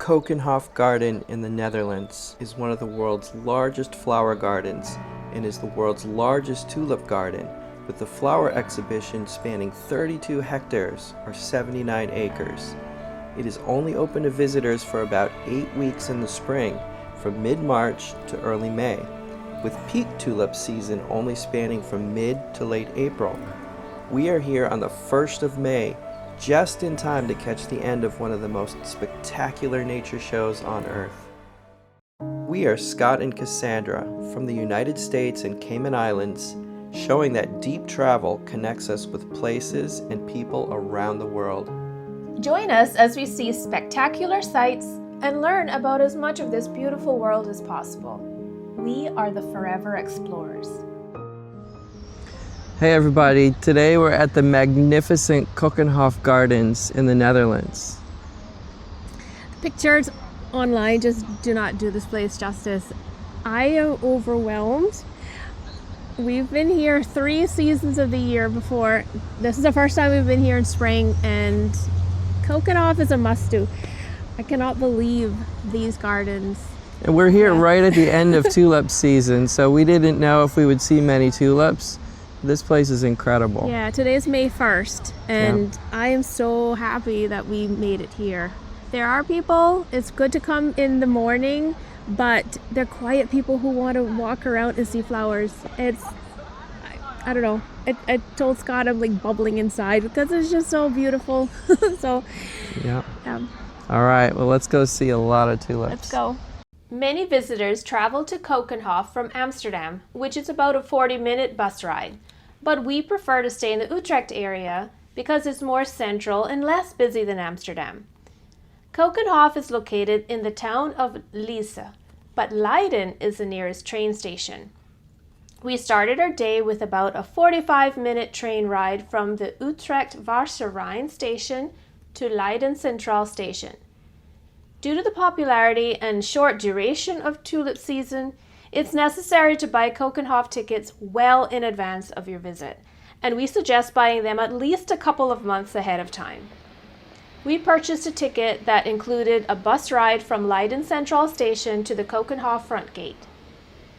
Keukenhof Garden in the Netherlands is one of the world's largest flower gardens and is the world's largest tulip garden, with the flower exhibition spanning 32 hectares or 79 acres. It is only open to visitors for about 8 weeks in the spring, from mid-March to early May, with peak tulip season only spanning from mid to late April. We are here on the 1st of May, just in time to catch the end of one of the most spectacular nature shows on Earth. We are Scott and Cassandra from the United States and Cayman Islands, showing that deep travel connects us with places and people around the world. Join us as we see spectacular sights and learn about as much of this beautiful world as possible. We are the Forever Explorers. Hey everybody, today we're at the magnificent Keukenhof Gardens in the Netherlands. Pictures online just do not do this place justice. I am overwhelmed. We've been here 3 seasons of the year before. This is the first time we've been here in spring, and Keukenhof is a must-do. I cannot believe these gardens. And we're here right at the end of tulip season, so we didn't know if we would see many tulips. This place is incredible. Yeah, today's May 1st, and I am so happy that we made it here. There are people, it's good to come in the morning, but they're quiet people who want to walk around and see flowers. I don't know. I told Scott I'm like bubbling inside because it's just so beautiful. Yeah. All right, well, let's go see a lot of tulips. Let's go. Many visitors travel to Keukenhof from Amsterdam, which is about a 40-minute bus ride. But we prefer to stay in the Utrecht area because it's more central and less busy than Amsterdam. Keukenhof is located in the town of Lisse, but Leiden is the nearest train station. We started our day with about a 45-minute train ride from the Utrecht Vaarse Rijn station to Leiden Centraal station. Due to the popularity and short duration of tulip season, it's necessary to buy Keukenhof tickets well in advance of your visit, and we suggest buying them at least a couple of months ahead of time. We purchased a ticket that included a bus ride from Leiden Centraal station to the Keukenhof front gate.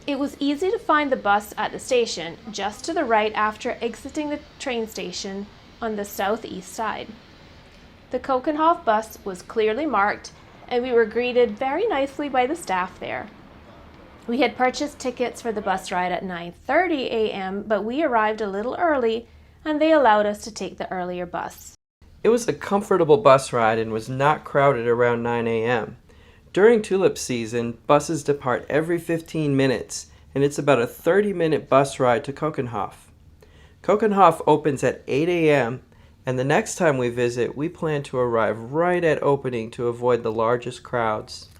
It was easy to find the bus at the station, just to the right after exiting the train station on the southeast side. The Keukenhof bus was clearly marked, and we were greeted very nicely by the staff there. We had purchased tickets for the bus ride at 9:30 a.m., but we arrived a little early, and they allowed us to take the earlier bus. It was a comfortable bus ride and was not crowded around 9 a.m. During tulip season, buses depart every 15 minutes, and it's about a 30-minute bus ride to Keukenhof. Keukenhof opens at 8 a.m., and the next time we visit, we plan to arrive right at opening to avoid the largest crowds.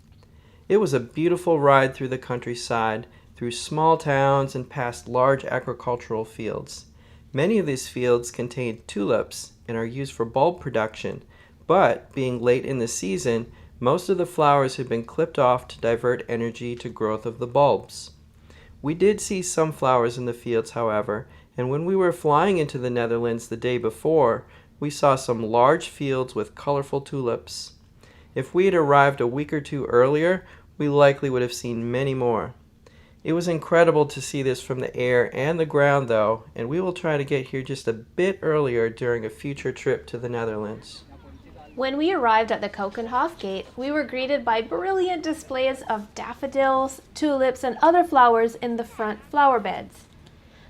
It was a beautiful ride through the countryside, through small towns and past large agricultural fields. Many of these fields contain tulips and are used for bulb production, but being late in the season, most of the flowers had been clipped off to divert energy to growth of the bulbs. We did see some flowers in the fields, however, and when we were flying into the Netherlands the day before, we saw some large fields with colorful tulips. If we had arrived a week or 2 earlier, we likely would have seen many more. It was incredible to see this from the air and the ground though, and we will try to get here just a bit earlier during a future trip to the Netherlands. When we arrived at the Keukenhof gate, we were greeted by brilliant displays of daffodils, tulips, and other flowers in the front flower beds.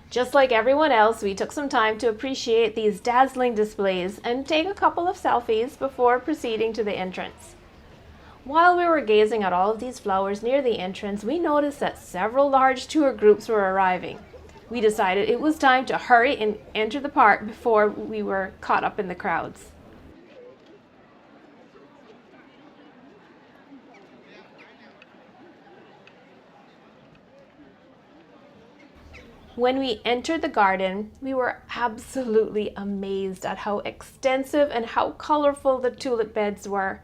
Just like everyone else, we took some time to appreciate these dazzling displays and take a couple of selfies before proceeding to the entrance. While we were gazing at all of these flowers near the entrance, we noticed that several large tour groups were arriving. We decided it was time to hurry and enter the park before we were caught up in the crowds. When we entered the garden, we were absolutely amazed at how extensive and how colorful the tulip beds were.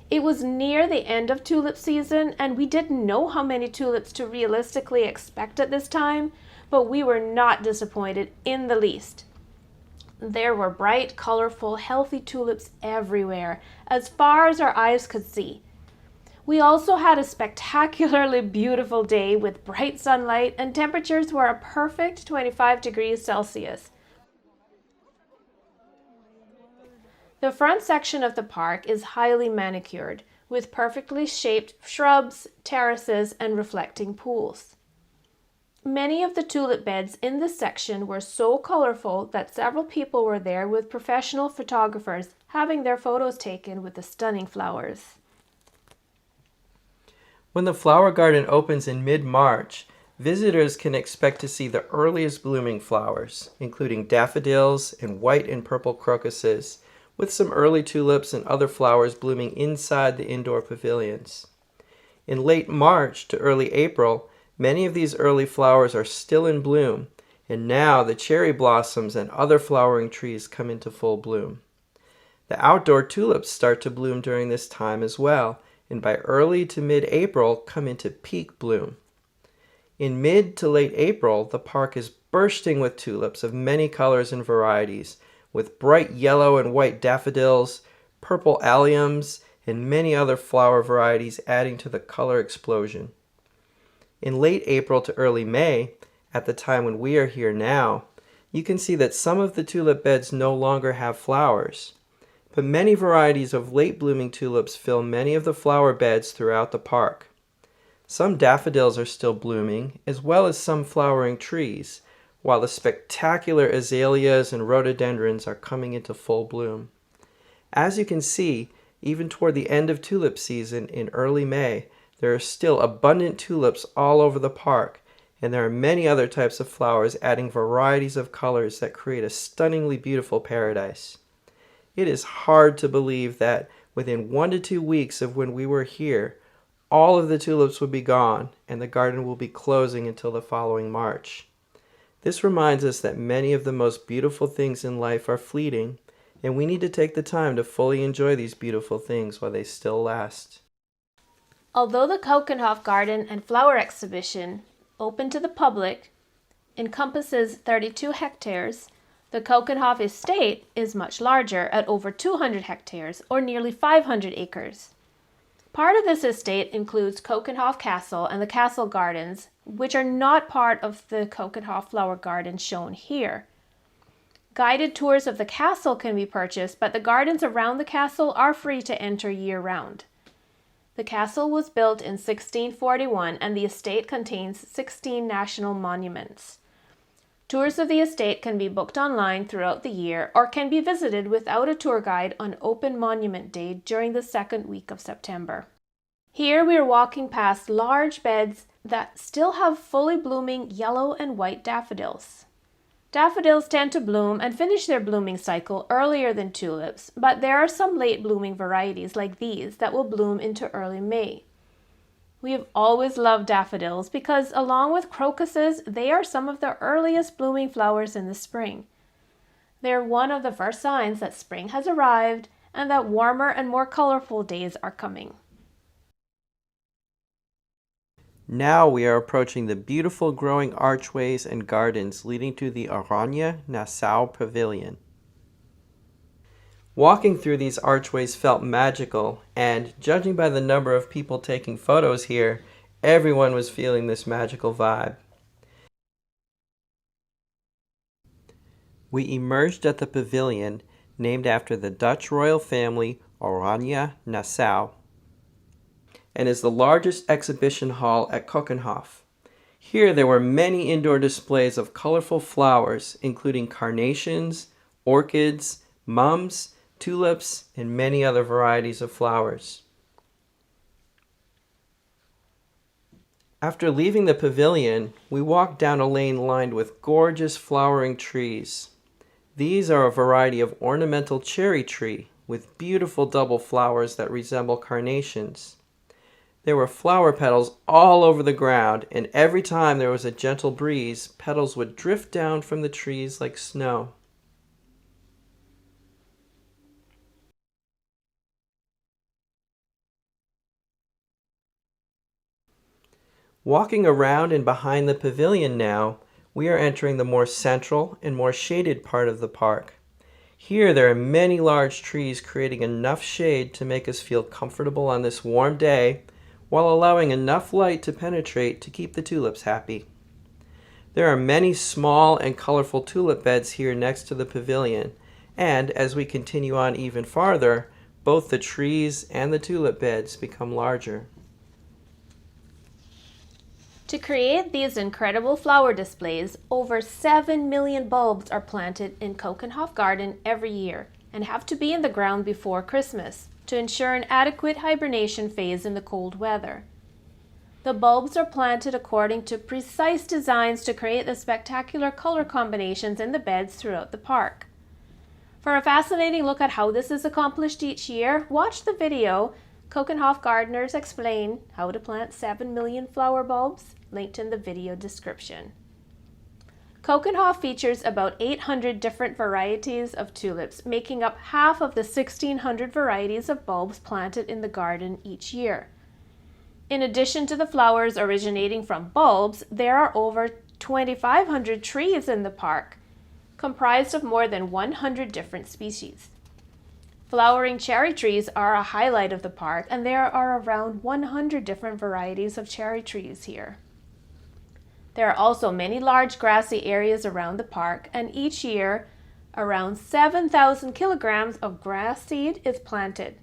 It was near the end of tulip season, and we didn't know how many tulips to realistically expect at this time, but we were not disappointed in the least. There were bright, colorful, healthy tulips everywhere, as far as our eyes could see. We also had a spectacularly beautiful day with bright sunlight, and temperatures were a perfect 25 degrees Celsius. The front section of the park is highly manicured, with perfectly shaped shrubs, terraces, and reflecting pools. Many of the tulip beds in this section were so colorful that several people were there with professional photographers having their photos taken with the stunning flowers. When the flower garden opens in mid-March, visitors can expect to see the earliest blooming flowers, including daffodils and white and purple crocuses, with some early tulips and other flowers blooming inside the indoor pavilions. In late March to early April, many of these early flowers are still in bloom, and now the cherry blossoms and other flowering trees come into full bloom. The outdoor tulips start to bloom during this time as well, and by early to mid-April come into peak bloom. In mid to late April, the park is bursting with tulips of many colors and varieties, with bright yellow and white daffodils, purple alliums, and many other flower varieties adding to the color explosion. In late April to early May, at the time when we are here now, you can see that some of the tulip beds no longer have flowers, but many varieties of late blooming tulips fill many of the flower beds throughout the park. Some daffodils are still blooming, as well as some flowering trees, while the spectacular azaleas and rhododendrons are coming into full bloom. As you can see, even toward the end of tulip season in early May, there are still abundant tulips all over the park, and there are many other types of flowers adding varieties of colors that create a stunningly beautiful paradise. It is hard to believe that within 1 to 2 weeks of when we were here, all of the tulips would be gone and the garden will be closing until the following March. This reminds us that many of the most beautiful things in life are fleeting, and we need to take the time to fully enjoy these beautiful things while they still last. Although the Keukenhof Garden and Flower Exhibition, open to the public, encompasses 32 hectares, the Keukenhof estate is much larger at over 200 hectares, or nearly 500 acres. Part of this estate includes Keukenhof Castle and the Castle Gardens, which are not part of the Keukenhof Flower Garden shown here. Guided tours of the castle can be purchased, but the gardens around the castle are free to enter year-round. The castle was built in 1641 and the estate contains 16 national monuments. Tours of the estate can be booked online throughout the year or can be visited without a tour guide on Open Monument Day during the second week of September. Here we are walking past large beds that still have fully blooming yellow and white daffodils. Daffodils tend to bloom and finish their blooming cycle earlier than tulips, but there are some late blooming varieties like these that will bloom into early May. We have always loved daffodils because, along with crocuses, they are some of the earliest blooming flowers in the spring. They are one of the first signs that spring has arrived and that warmer and more colorful days are coming. Now we are approaching the beautiful growing archways and gardens leading to the Oranje Nassau Pavilion. Walking through these archways felt magical, and judging by the number of people taking photos here, everyone was feeling this magical vibe. We emerged at the pavilion named after the Dutch royal family Oranje Nassau, and is the largest exhibition hall at Keukenhof. Here there were many indoor displays of colorful flowers, including carnations, orchids, mums, tulips, and many other varieties of flowers. After leaving the pavilion, we walked down a lane lined with gorgeous flowering trees. These are a variety of ornamental cherry tree with beautiful double flowers that resemble carnations. There were flower petals all over the ground, and every time there was a gentle breeze, petals would drift down from the trees like snow. Walking around and behind the pavilion now, we are entering the more central and more shaded part of the park. Here there are many large trees creating enough shade to make us feel comfortable on this warm day, while allowing enough light to penetrate to keep the tulips happy. There are many small and colorful tulip beds here next to the pavilion, and as we continue on even farther, both the trees and the tulip beds become larger. To create these incredible flower displays, over 7 million bulbs are planted in Keukenhof Garden every year and have to be in the ground before Christmas to ensure an adequate hibernation phase in the cold weather. The bulbs are planted according to precise designs to create the spectacular color combinations in the beds throughout the park. For a fascinating look at how this is accomplished each year, watch the video Keukenhof Gardeners Explain How to Plant 7 Million Flower Bulbs, linked in the video description. Keukenhof features about 800 different varieties of tulips, making up half of the 1,600 varieties of bulbs planted in the garden each year. In addition to the flowers originating from bulbs, there are over 2,500 trees in the park, comprised of more than 100 different species. Flowering cherry trees are a highlight of the park, and there are around 100 different varieties of cherry trees here. There are also many large grassy areas around the park, and each year around 7,000 kilograms of grass seed is planted.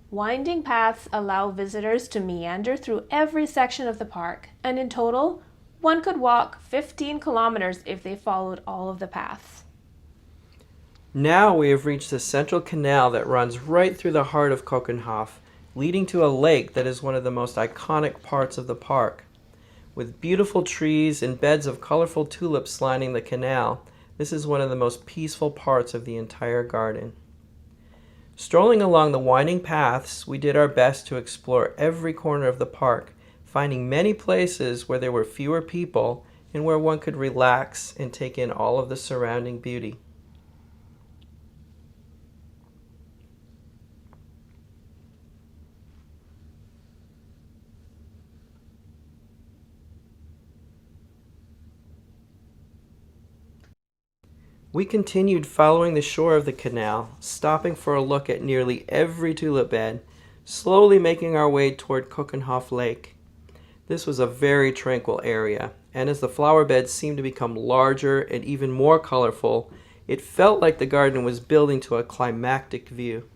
Winding paths allow visitors to meander through every section of the park, and in total, one could walk 15 kilometers if they followed all of the paths. Now we have reached the central canal that runs right through the heart of Keukenhof, leading to a lake that is one of the most iconic parts of the park. With beautiful trees and beds of colorful tulips lining the canal, this is one of the most peaceful parts of the entire garden. Strolling along the winding paths, we did our best to explore every corner of the park, finding many places where there were fewer people and where one could relax and take in all of the surrounding beauty. We continued following the shore of the canal, stopping for a look at nearly every tulip bed, slowly making our way toward Keukenhof Lake. This was a very tranquil area, and as the flower beds seemed to become larger and even more colorful, it felt like the garden was building to a climactic view.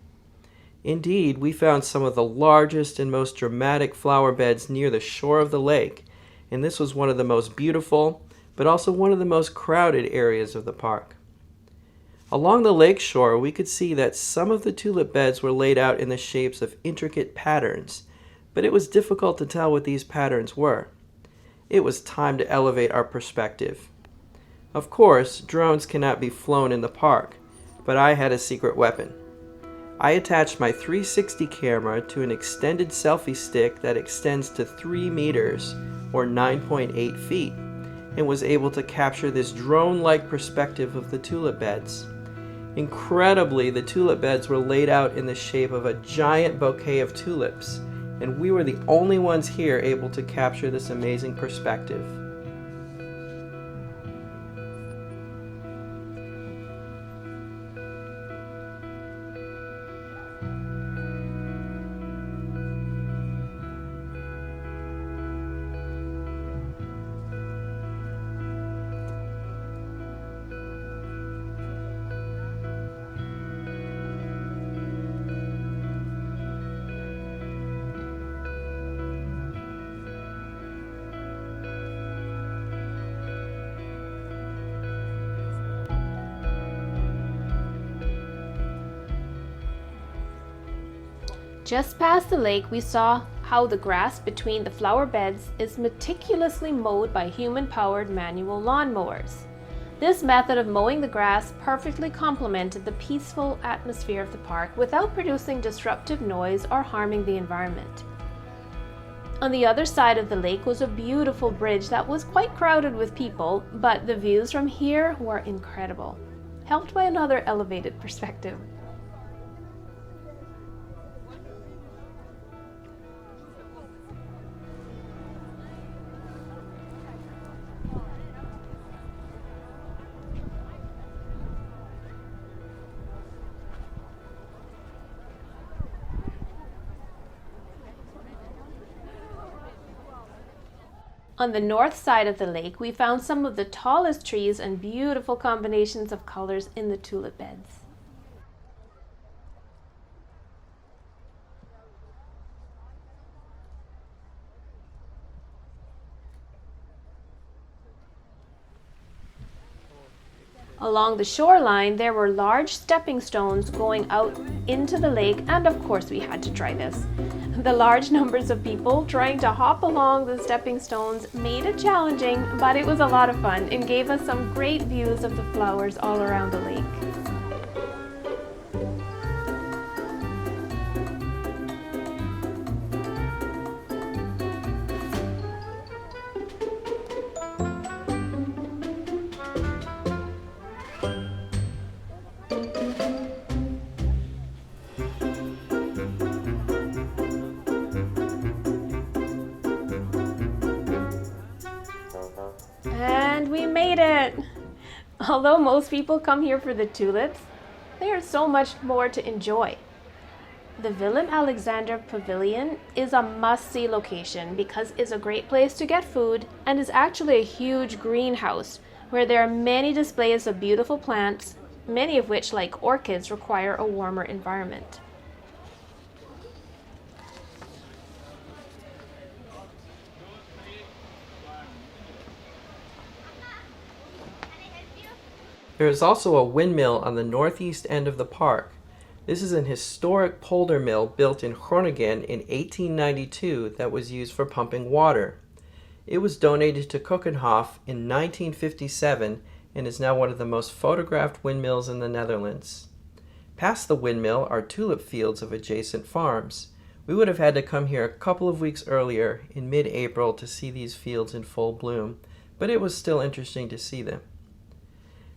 Indeed, we found some of the largest and most dramatic flower beds near the shore of the lake, and this was one of the most beautiful, but also one of the most crowded areas of the park. Along the lake shore, we could see that some of the tulip beds were laid out in the shapes of intricate patterns, but it was difficult to tell what these patterns were. It was time to elevate our perspective. Of course, drones cannot be flown in the park, but I had a secret weapon. I attached my 360 camera to an extended selfie stick that extends to 3 meters, or 9.8 feet, and was able to capture this drone-like perspective of the tulip beds. Incredibly, the tulip beds were laid out in the shape of a giant bouquet of tulips, and we were the only ones here able to capture this amazing perspective. Just past the lake, we saw how the grass between the flower beds is meticulously mowed by human-powered manual lawnmowers. This method of mowing the grass perfectly complemented the peaceful atmosphere of the park without producing disruptive noise or harming the environment. On the other side of the lake was a beautiful bridge that was quite crowded with people, but the views from here were incredible, helped by another elevated perspective. On the north side of the lake, we found some of the tallest trees and beautiful combinations of colors in the tulip beds. Along the shoreline, there were large stepping stones going out into the lake, and of course we had to try this. The large numbers of people trying to hop along the stepping stones made it challenging, but it was a lot of fun and gave us some great views of the flowers all around the lake. And we made it! Although most people come here for the tulips, there is so much more to enjoy. The Willem Alexander Pavilion is a must-see location because it's a great place to get food and is actually a huge greenhouse where there are many displays of beautiful plants, many of which, like orchids, require a warmer environment. There is also a windmill on the northeast end of the park. This is an historic polder mill built in Groningen in 1892 that was used for pumping water. It was donated to Keukenhof in 1957 and is now one of the most photographed windmills in the Netherlands. Past the windmill are tulip fields of adjacent farms. We would have had to come here a couple of weeks earlier in mid-April to see these fields in full bloom, but it was still interesting to see them.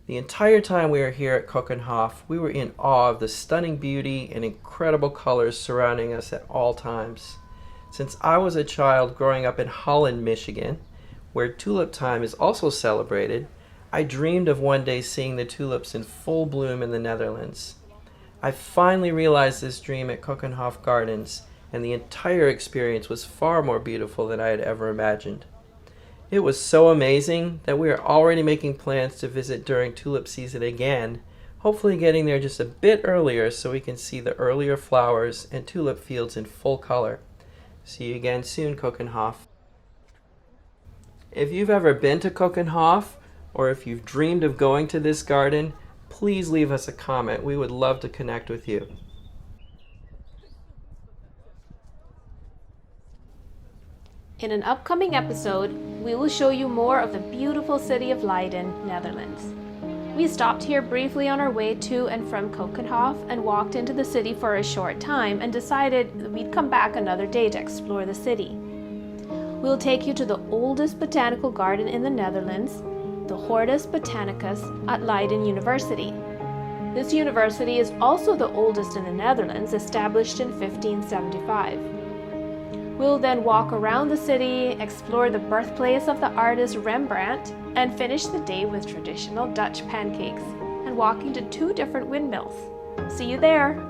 The entire time we were here at Keukenhof, we were in awe of the stunning beauty and incredible colors surrounding us at all times. Since I was a child growing up in Holland, Michigan, where tulip time is also celebrated, I dreamed of one day seeing the tulips in full bloom in the Netherlands. I finally realized this dream at Keukenhof Gardens, and the entire experience was far more beautiful than I had ever imagined. It was so amazing that we are already making plans to visit during tulip season again, hopefully getting there just a bit earlier so we can see the earlier flowers and tulip fields in full color. See you again soon, Keukenhof. If you've ever been to Keukenhof, or if you've dreamed of going to this garden, please leave us a comment. We would love to connect with you. In an upcoming episode, we will show you more of the beautiful city of Leiden, Netherlands. We stopped here briefly on our way to and from Keukenhof and walked into the city for a short time and decided that we'd come back another day to explore the city. We'll take you to the oldest botanical garden in the Netherlands, the Hortus Botanicus at Leiden University. This university is also the oldest in the Netherlands, established in 1575. We'll then walk around the city, explore the birthplace of the artist Rembrandt, and finish the day with traditional Dutch pancakes and walking to 2 different windmills. See you there!